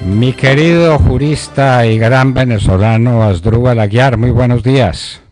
Mi querido jurista y gran venezolano Asdrúbal Aguiar, muy buenos días.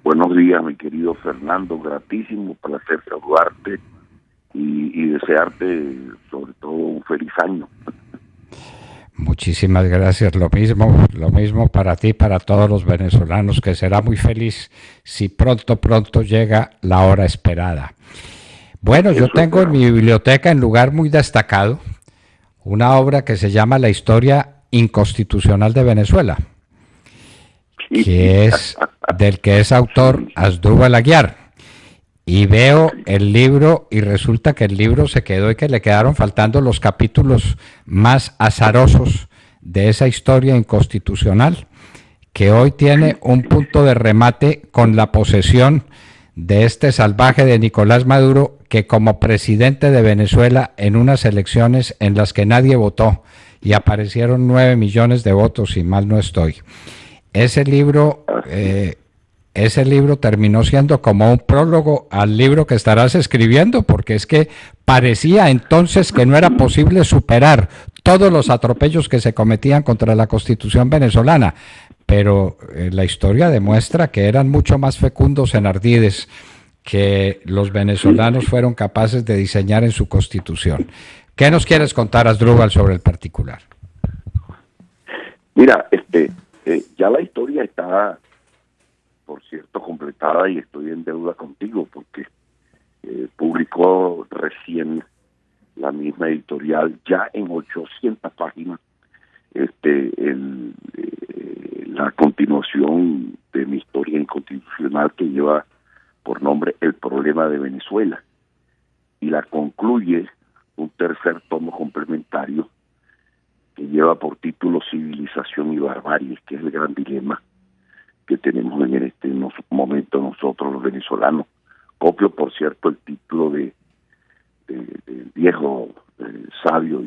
Buenos días, mi querido Fernando, gratísimo placer saludarte y desearte sobre todo un feliz año. Muchísimas gracias, lo mismo para ti, para todos los venezolanos, que será muy feliz si pronto llega la hora esperada. Bueno, yo tengo en mi biblioteca, en lugar muy destacado, una obra que se llama La historia inconstitucional de Venezuela, que es del que es autor Asdrúbal Aguiar. Y veo el libro y resulta que el libro se quedó y que le quedaron faltando los capítulos más azarosos de esa historia inconstitucional, que hoy tiene un punto de remate con la posesión de este salvaje de Nicolás Maduro, que como presidente de Venezuela en unas elecciones en las que nadie votó y aparecieron 9 millones de votos, si mal no estoy. Ese libro terminó siendo como un prólogo al libro que estarás escribiendo, porque es que parecía entonces que no era posible superar todos los atropellos que se cometían contra la Constitución venezolana, pero la historia demuestra que eran mucho más fecundos en ardides que los venezolanos fueron capaces de diseñar en su Constitución. ¿Qué nos quieres contar, Asdrúbal, sobre el particular? Mira, ya la historia está, por cierto, completada y estoy en deuda contigo porque publicó recién la misma editorial, ya en 800 páginas, la continuación de mi historia inconstitucional que lleva por nombre El problema de Venezuela, y la concluye un tercer tomo complementario que lleva por título Civilización y Barbarie, que es el gran dilema que tenemos en este momento nosotros los venezolanos. Copio, por cierto, el título del viejo sabio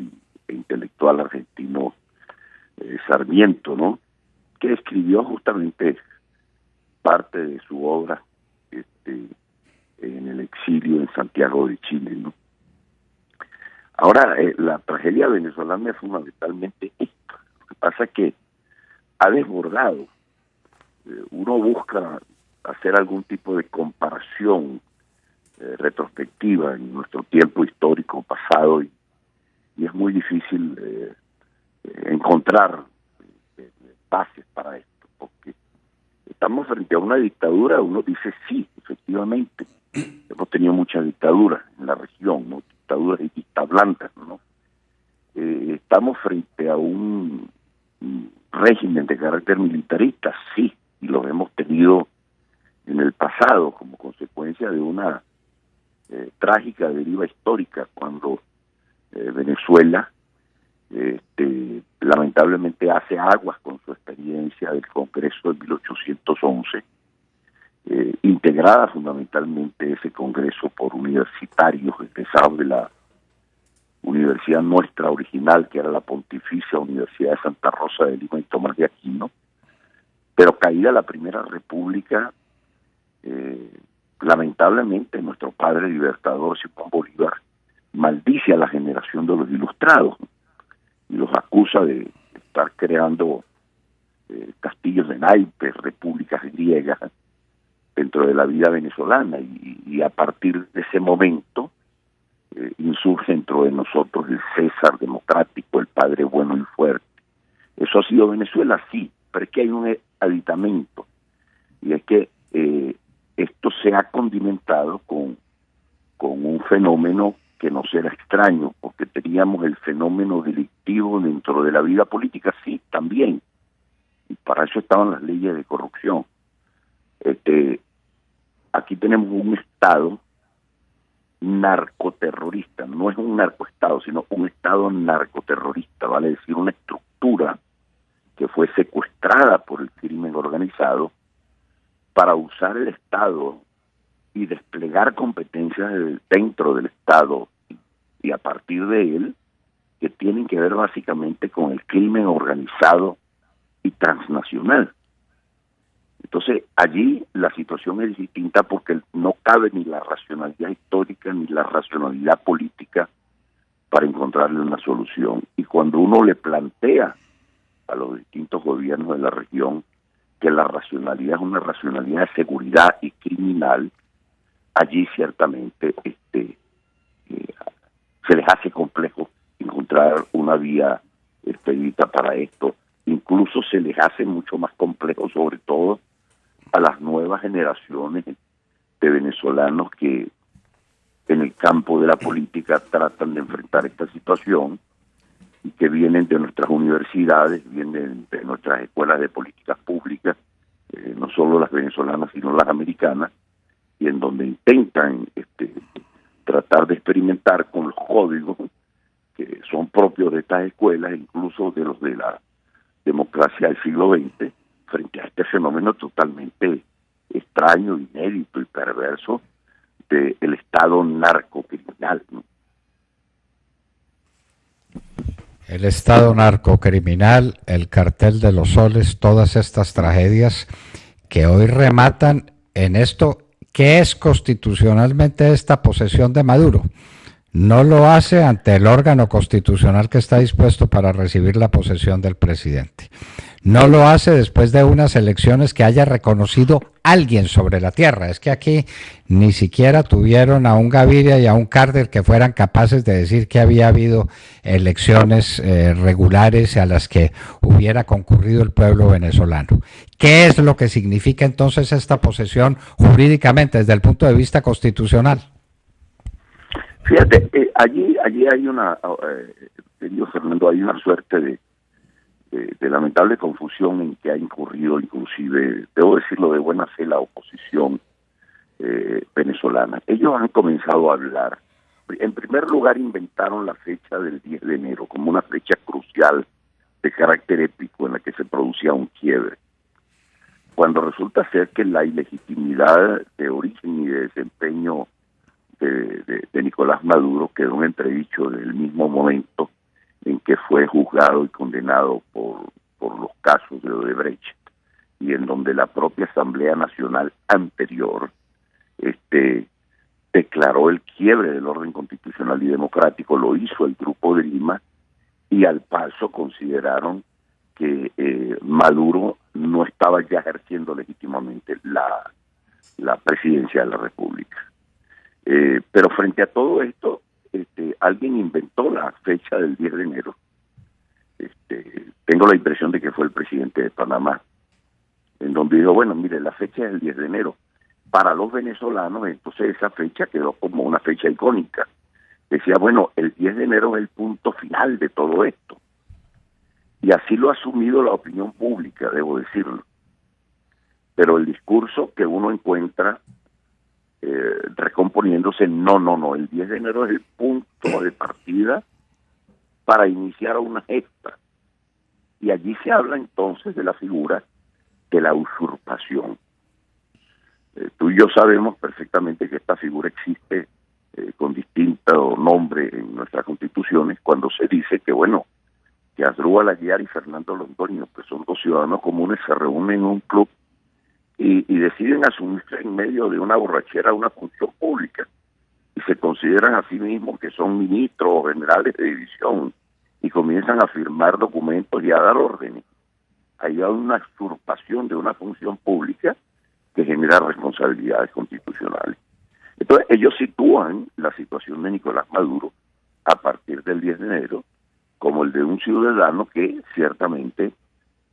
e intelectual argentino Sarmiento, ¿no?, que escribió justamente parte de su obra en el exilio en Santiago de Chile, ¿no? Ahora, la tragedia venezolana es fundamentalmente esto. Lo que pasa es que ha desbordado. Uno busca hacer algún tipo de comparación retrospectiva en nuestro tiempo histórico pasado y es muy difícil encontrar bases para esto, porque estamos frente a una dictadura. Uno dice sí, efectivamente, hemos tenido muchas dictaduras en la región, ¿no?, dictaduras y dictas blancas, ¿no? Estamos frente a un régimen de carácter militarista, sí, y lo hemos tenido en el pasado como consecuencia de una trágica deriva histórica cuando Venezuela lamentablemente hace aguas con su experiencia del Congreso de 1811, integrada fundamentalmente ese Congreso por universitarios egresados de la universidad nuestra original, que era la Pontificia Universidad de Santa Rosa de Lima y Tomás de Aquino. Pero caída la Primera República, lamentablemente nuestro padre libertador Simón Bolívar maldice a la generación de los ilustrados y los acusa de estar creando castillos de naipes, repúblicas griegas dentro de la vida venezolana, y a partir de ese momento insurge dentro de nosotros el César democrático, el padre bueno y fuerte. Eso ha sido Venezuela, sí, pero es que hay un aditamento, y es que esto se ha condimentado con un fenómeno que nos era extraño, porque teníamos el fenómeno delictivo dentro de la vida política, sí, también, y para eso estaban las leyes de corrupción. Aquí tenemos un Estado narcoterrorista, no es un narcoestado, sino un Estado narcoterrorista, vale decir, una estructura que fue secuestrada por el crimen organizado para usar el Estado y desplegar competencias dentro del Estado y a partir de él, que tienen que ver básicamente con el crimen organizado y transnacional. Entonces, allí la situación es distinta porque no cabe ni la racionalidad histórica ni la racionalidad política para encontrarle una solución. Y cuando uno le plantea a los distintos gobiernos de la región que la racionalidad es una racionalidad de seguridad y criminal, allí ciertamente se les hace complejo encontrar una vía expedita para esto. Incluso se les hace mucho más complejo, sobre todo a las nuevas generaciones de venezolanos que en el campo de la política tratan de enfrentar esta situación y que vienen de nuestras universidades, vienen de nuestras escuelas de políticas públicas, no solo las venezolanas sino las americanas, y en donde intentan tratar de experimentar con los códigos que son propios de estas escuelas, incluso de los de la democracia del siglo XX, frente a este fenómeno totalmente extraño, inédito y perverso del Estado narcocriminal, ¿no? El Estado narcocriminal, el cartel de los soles, todas estas tragedias que hoy rematan en esto, ¿qué es constitucionalmente esta posesión de Maduro? No lo hace ante el órgano constitucional que está dispuesto para recibir la posesión del presidente. No lo hace después de unas elecciones que haya reconocido alguien sobre la tierra. Es que aquí ni siquiera tuvieron a un Gaviria y a un Carter que fueran capaces de decir que había habido elecciones regulares a las que hubiera concurrido el pueblo venezolano. ¿Qué es lo que significa entonces esta posesión jurídicamente desde el punto de vista constitucional? Fíjate, allí hay una, querido Fernando, hay una suerte de lamentable confusión en que ha incurrido, inclusive, debo decirlo de buena fe, la oposición venezolana. Ellos han comenzado a hablar. En primer lugar, inventaron la fecha del 10 de enero como una fecha crucial de carácter épico en la que se producía un quiebre, cuando resulta ser que la ilegitimidad de origen y de desempeño de Nicolás Maduro quedó en entredicho en el mismo momento en que fue juzgado y condenado por los casos de Odebrecht, y en donde la propia Asamblea Nacional anterior declaró el quiebre del orden constitucional y democrático. Lo hizo el Grupo de Lima, y al paso consideraron que Maduro no estaba ya ejerciendo legítimamente la presidencia de la República. Pero frente a todo esto, alguien inventó la fecha del 10 de enero. Tengo la impresión de que fue el presidente de Panamá, en donde dijo, bueno, mire, la fecha es el 10 de enero. Para los venezolanos, entonces esa fecha quedó como una fecha icónica. Decía, bueno, el 10 de enero es el punto final de todo esto. Y así lo ha asumido la opinión pública, debo decirlo. Pero el discurso que uno encuentra recomponiéndose, no, el 10 de enero es el punto de partida para iniciar una gesta. Y allí se habla entonces de la figura de la usurpación. Tú y yo sabemos perfectamente que esta figura existe con distinto nombre en nuestras constituciones, cuando se dice que, bueno, que Asdrúbal Aguiar y Fernando Londoño, que son dos ciudadanos comunes, se reúnen en un club y deciden asumirse en medio de una borrachera una función pública, y se consideran a sí mismos que son ministros o generales de división, y comienzan a firmar documentos y a dar órdenes. Ahí hay una usurpación de una función pública que genera responsabilidades constitucionales. Entonces ellos sitúan la situación de Nicolás Maduro a partir del 10 de enero como el de un ciudadano que ciertamente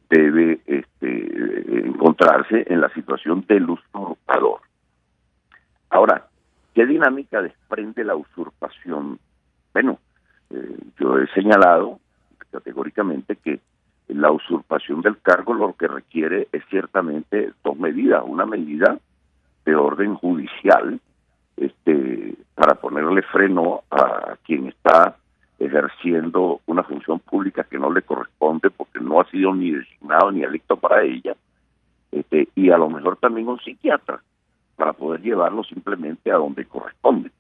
debe encontrarse en la situación del usurpador. Ahora, ¿qué dinámica desprende la usurpación? Bueno, yo he señalado categóricamente que la usurpación del cargo lo que requiere es ciertamente dos medidas. Una medida de orden judicial, para ponerle freno a quien está ejerciendo una función pública que no le corresponde porque no ha sido ni designado ni electo para ella, y a lo mejor también un psiquiatra para poder llevarlo simplemente a donde corresponde.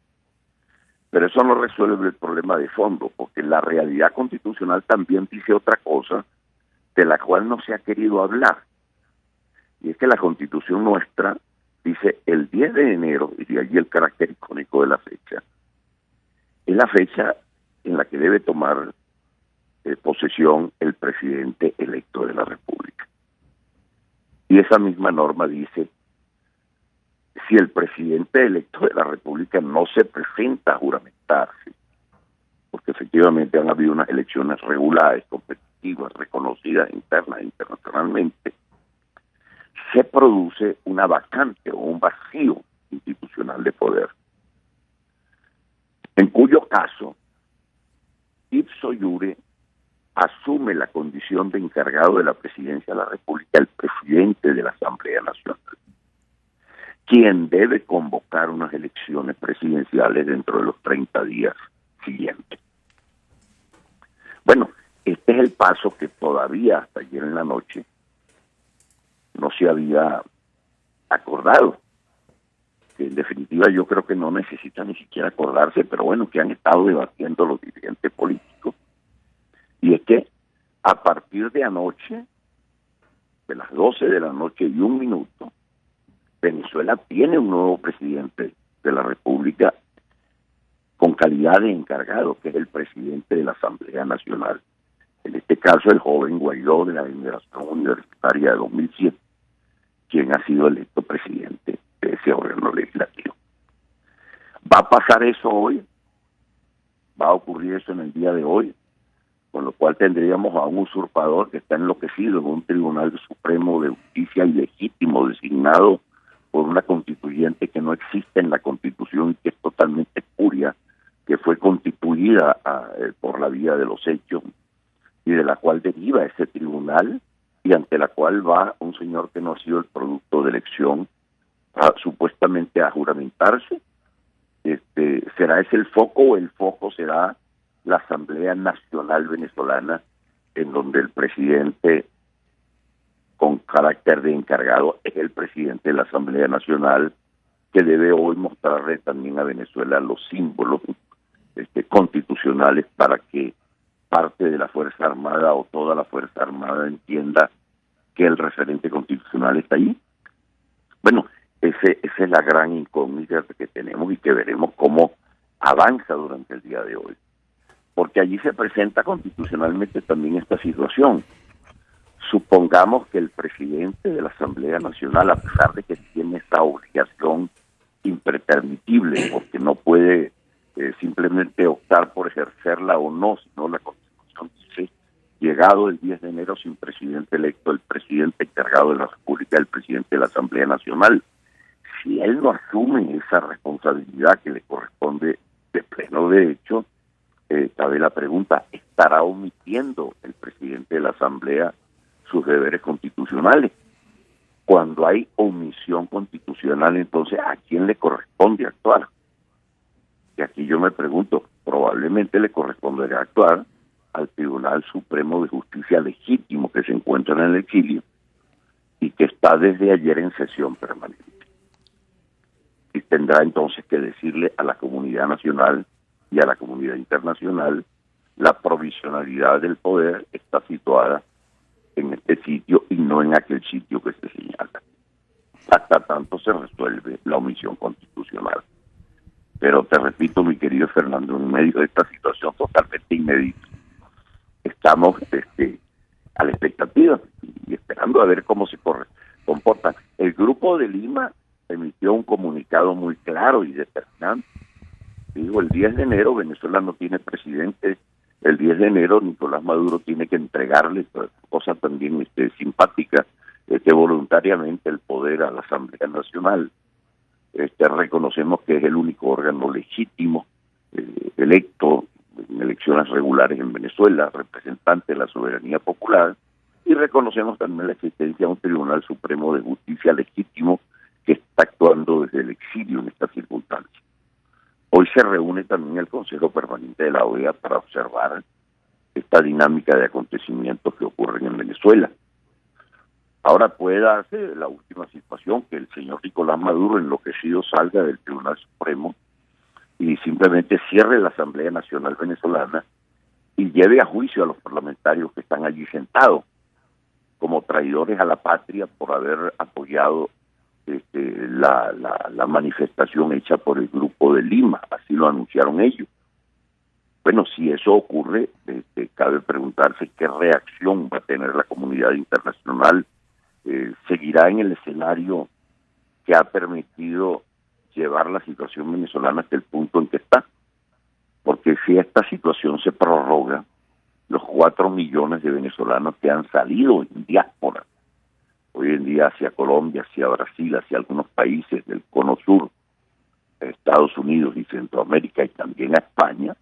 Pero eso no resuelve el problema de fondo, porque la realidad constitucional también dice otra cosa de la cual no se ha querido hablar, y es que la Constitución nuestra dice el 10 de enero, y de allí el carácter icónico de la fecha, es la fecha en la que debe tomar posesión el presidente electo de la República. Y esa misma norma dice, si el presidente electo de la República no se presenta a juramentarse, porque efectivamente han habido unas elecciones regulares, competitivas, reconocidas internas e internacionalmente, se produce una vacante o un vacío institucional de poder, en cuyo caso, ipso iure, asume la condición de encargado de la presidencia de la República el presidente de la Asamblea Nacional, quien debe convocar unas elecciones presidenciales dentro de los 30 días siguientes. Bueno, este es el paso que todavía hasta ayer en la noche no se había acordado, que en definitiva yo creo que no necesita ni siquiera acordarse, pero bueno, que han estado debatiendo los dirigentes políticos, y es que a partir de anoche, de las 12 de la noche y 1 minuto, Venezuela tiene un nuevo presidente de la República con calidad de encargado, que es el presidente de la Asamblea Nacional. En este caso, el joven Guaidó de la generación universitaria de 2007, quien ha sido electo presidente de ese órgano legislativo. ¿Va a pasar eso hoy? ¿Va a ocurrir eso en el día de hoy? Con lo cual tendríamos a un usurpador que está enloquecido en un Tribunal Supremo de Justicia ilegítimo, designado por una constituyente que no existe en la Constitución y que es totalmente espuria, que fue constituida por la vía de los hechos y de la cual deriva ese tribunal y ante la cual va un señor que no ha sido el producto de elección supuestamente a juramentarse. ¿Será ese el foco o el foco será la Asamblea Nacional Venezolana, en donde el presidente con carácter de encargado es el presidente de la Asamblea Nacional, que debe hoy mostrarle también a Venezuela los símbolos constitucionales para que parte de la Fuerza Armada o toda la Fuerza Armada entienda que el referente constitucional está ahí? Bueno, esa es la gran incógnita que tenemos y que veremos cómo avanza durante el día de hoy. Porque allí se presenta constitucionalmente también esta situación. Supongamos que el presidente de la Asamblea Nacional, a pesar de que tiene esa obligación impretermitible, porque no puede simplemente optar por ejercerla o no, sino la Constitución dice, llegado el 10 de enero sin presidente electo, el presidente encargado de la República, el presidente de la Asamblea Nacional. Si él no asume esa responsabilidad que le corresponde de pleno derecho, cabe la pregunta, ¿estará omitiendo el presidente de la Asamblea sus deberes constitucionales? Cuando hay omisión constitucional, entonces, ¿a quién le corresponde actuar? Y aquí yo me pregunto, probablemente le corresponderá actuar al Tribunal Supremo de Justicia legítimo que se encuentra en el exilio y que está desde ayer en sesión permanente. Y tendrá entonces que decirle a la comunidad nacional y a la comunidad internacional, la provisionalidad del poder está situada en este sitio y no en aquel sitio que se señala, hasta tanto se resuelve la omisión constitucional. Pero te repito, mi querido Fernando, en medio de esta situación totalmente inédita, estamos a la expectativa y esperando a ver cómo se comportan. El Grupo de Lima emitió un comunicado muy claro y determinante. Digo, el 10 de enero Venezuela no tiene presidente. El 10 de enero Nicolás Maduro tiene que entregarle, cosa también simpática, voluntariamente el poder a la Asamblea Nacional. Reconocemos que es el único órgano legítimo electo en elecciones regulares en Venezuela, representante de la soberanía popular, y reconocemos también la existencia de un Tribunal Supremo de Justicia legítimo que está actuando desde el exilio en estas circunstancias. Hoy se reúne también el Consejo Permanente de la OEA para observar esta dinámica de acontecimientos que ocurren en Venezuela. Ahora puede darse la última situación, que el señor Nicolás Maduro enloquecido salga del Tribunal Supremo y simplemente cierre la Asamblea Nacional Venezolana y lleve a juicio a los parlamentarios que están allí sentados como traidores a la patria por haber apoyado la manifestación hecha por el Grupo de Lima, así lo anunciaron ellos. bueno, si eso ocurre, cabe preguntarse qué reacción va a tener la comunidad internacional. Seguirá en el escenario que ha permitido llevar la situación venezolana hasta el punto en que está. Porque si esta situación se prorroga, los 4 millones de venezolanos que han salido en diáspora, hoy en día hacia Colombia, hacia Brasil, hacia algunos países del cono sur, Estados Unidos y Centroamérica y también a España,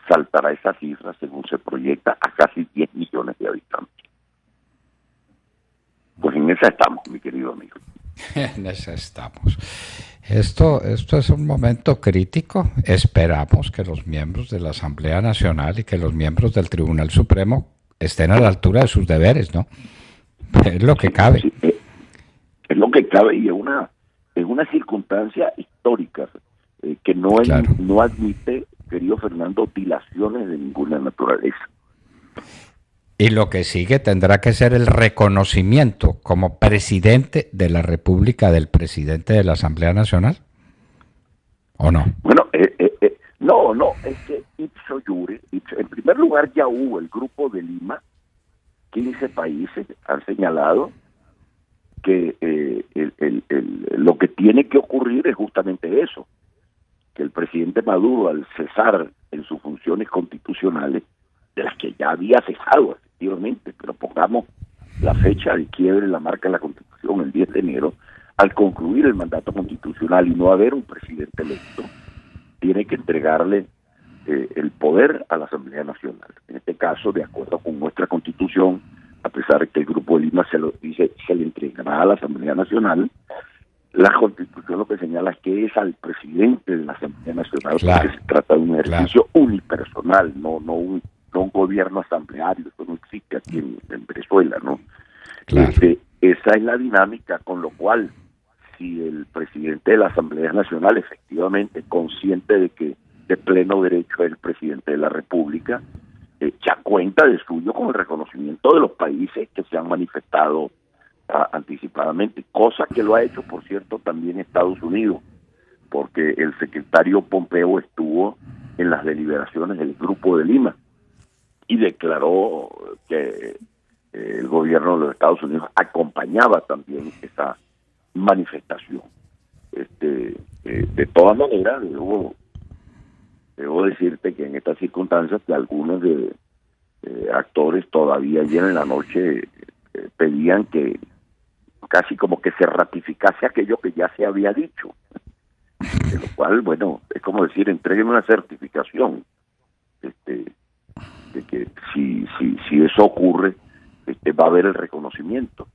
saltará esa cifra, según se proyecta, a casi 10 millones de habitantes. Pues en esa estamos, mi querido amigo. En esa estamos. Esto es un momento crítico. Esperamos que los miembros de la Asamblea Nacional y que los miembros del Tribunal Supremo estén a la altura de sus deberes, ¿no? Es lo que cabe. Sí, es lo que cabe y es una circunstancia histórica que no admite, querido Fernando, dilaciones de ninguna naturaleza. Y lo que sigue tendrá que ser el reconocimiento como presidente de la República del presidente de la Asamblea Nacional, ¿o no? Bueno, no, es que ipso iure, en primer lugar ya hubo el Grupo de Lima, 15 países han señalado que lo que tiene que ocurrir es justamente eso, que el presidente Maduro, al cesar en sus funciones constitucionales, de las que ya había cesado efectivamente, pero pongamos la fecha de quiebre, la marca en la Constitución, el 10 de enero, al concluir el mandato constitucional y no haber un presidente electo, tiene que entregarle el poder a la Asamblea Nacional. En este caso, de acuerdo con nuestra Constitución, a pesar de que el Grupo de Lima se le entregará a la Asamblea Nacional, la Constitución lo que señala es que es al presidente de la Asamblea Nacional, porque se trata de un ejercicio unipersonal, no un gobierno asambleario. Eso no existe aquí en Venezuela, ¿no? Esa es la dinámica, con lo cual, si el presidente de la Asamblea Nacional efectivamente consciente de que de pleno derecho es el presidente de la República, ya cuenta de suyo con el reconocimiento de los países que se han manifestado anticipadamente, cosa que lo ha hecho, por cierto, también Estados Unidos, porque el secretario Pompeo estuvo en las deliberaciones del Grupo de Lima y declaró que el gobierno de los Estados Unidos acompañaba también esa manifestación. De todas maneras, debo decirte que en estas circunstancias que algunos actores todavía ayer en la noche pedían que casi como que se ratificase aquello que ya se había dicho, de lo cual, bueno, es como decir, entreguen una certificación de que si eso ocurre, va a haber el reconocimiento,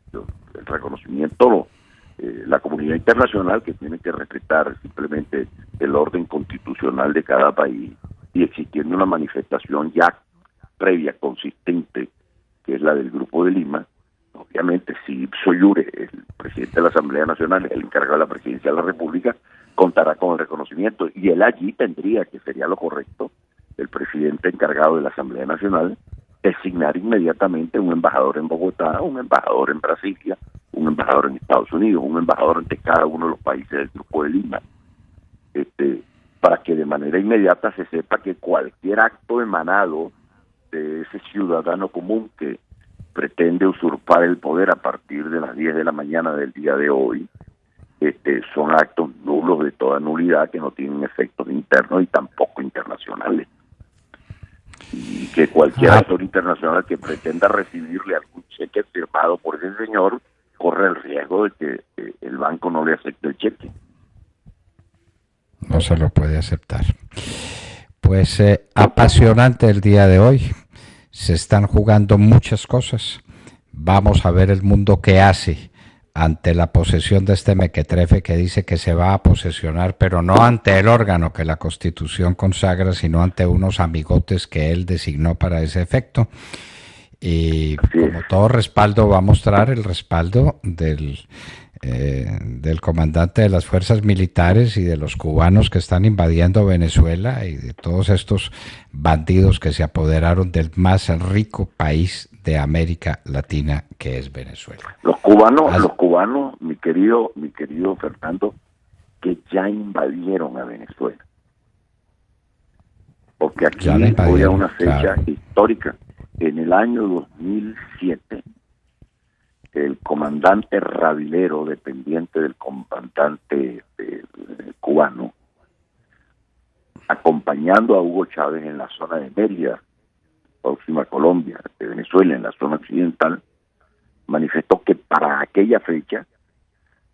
la comunidad internacional, que tiene que respetar simplemente el orden constitucional de cada país, y existiendo una manifestación ya previa, consistente, que es la del Grupo de Lima. Obviamente, si ipso iure, el presidente de la Asamblea Nacional, el encargado de la presidencia de la República, contará con el reconocimiento, y él allí tendría, que sería lo correcto, el presidente encargado de la Asamblea Nacional, designar inmediatamente un embajador en Bogotá, un embajador en Brasilia, un embajador en Estados Unidos, un embajador ante cada uno de los países del Grupo de Lima, para que de manera inmediata se sepa que cualquier acto emanado de ese ciudadano común que pretende usurpar el poder a partir de las 10 de la mañana del día de hoy, son actos nulos, de toda nulidad, que no tienen efectos internos y tampoco internacionales. Y que cualquier actor internacional que pretenda recibirle algún cheque firmado por ese señor corre el riesgo de que el banco no le acepte el cheque. No se lo puede aceptar. Pues apasionante el día de hoy. Se están jugando muchas cosas. Vamos a ver el mundo qué hace ante la posesión de este mequetrefe que dice que se va a posesionar, pero no ante el órgano que la Constitución consagra, sino ante unos amigotes que él designó para ese efecto. Y como todo respaldo, va a mostrar el respaldo del comandante de las fuerzas militares y de los cubanos que están invadiendo Venezuela y de todos estos bandidos que se apoderaron del más rico país de América Latina, que es Venezuela. Los cubanos, mi querido Fernando, que ya invadieron a Venezuela. Porque que aquí Ya la invadieron, voy a una fecha claro. histórica. En el año 2007, el comandante Rabilero, dependiente del comandante cubano, acompañando a Hugo Chávez en la zona de Mérida, próxima a Colombia, de Venezuela, en la zona occidental, manifestó que para aquella fecha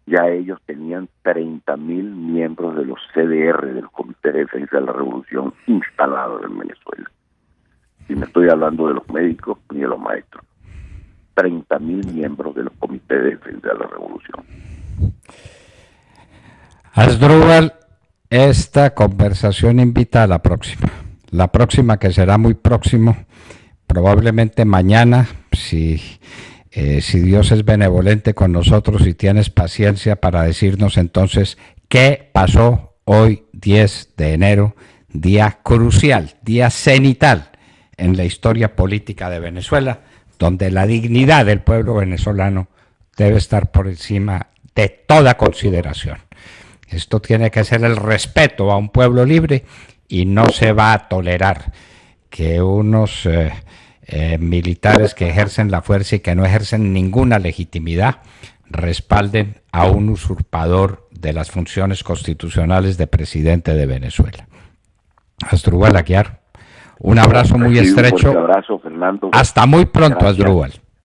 ya ellos tenían 30.000 miembros de los CDR, del Comité de Defensa de la Revolución, instalados en Venezuela. Y no estoy hablando de los médicos ni de los maestros. 30.000 miembros de los Comités de Defensa de la Revolución. Asdrúbal, esta conversación invita a la próxima que será muy próximo, probablemente mañana, si Dios es benevolente con nosotros y tienes paciencia para decirnos entonces qué pasó hoy 10 de enero, día crucial, día cenital en la historia política de Venezuela, donde la dignidad del pueblo venezolano debe estar por encima de toda consideración. Esto tiene que ser el respeto a un pueblo libre y no se va a tolerar que unos militares que ejercen la fuerza y que no ejercen ninguna legitimidad respalden a un usurpador de las funciones constitucionales de presidente de Venezuela. Asdrúbal Aguiar, un abrazo muy estrecho. Un abrazo, Fernando. Hasta muy pronto, Gracias. Asdrúbal.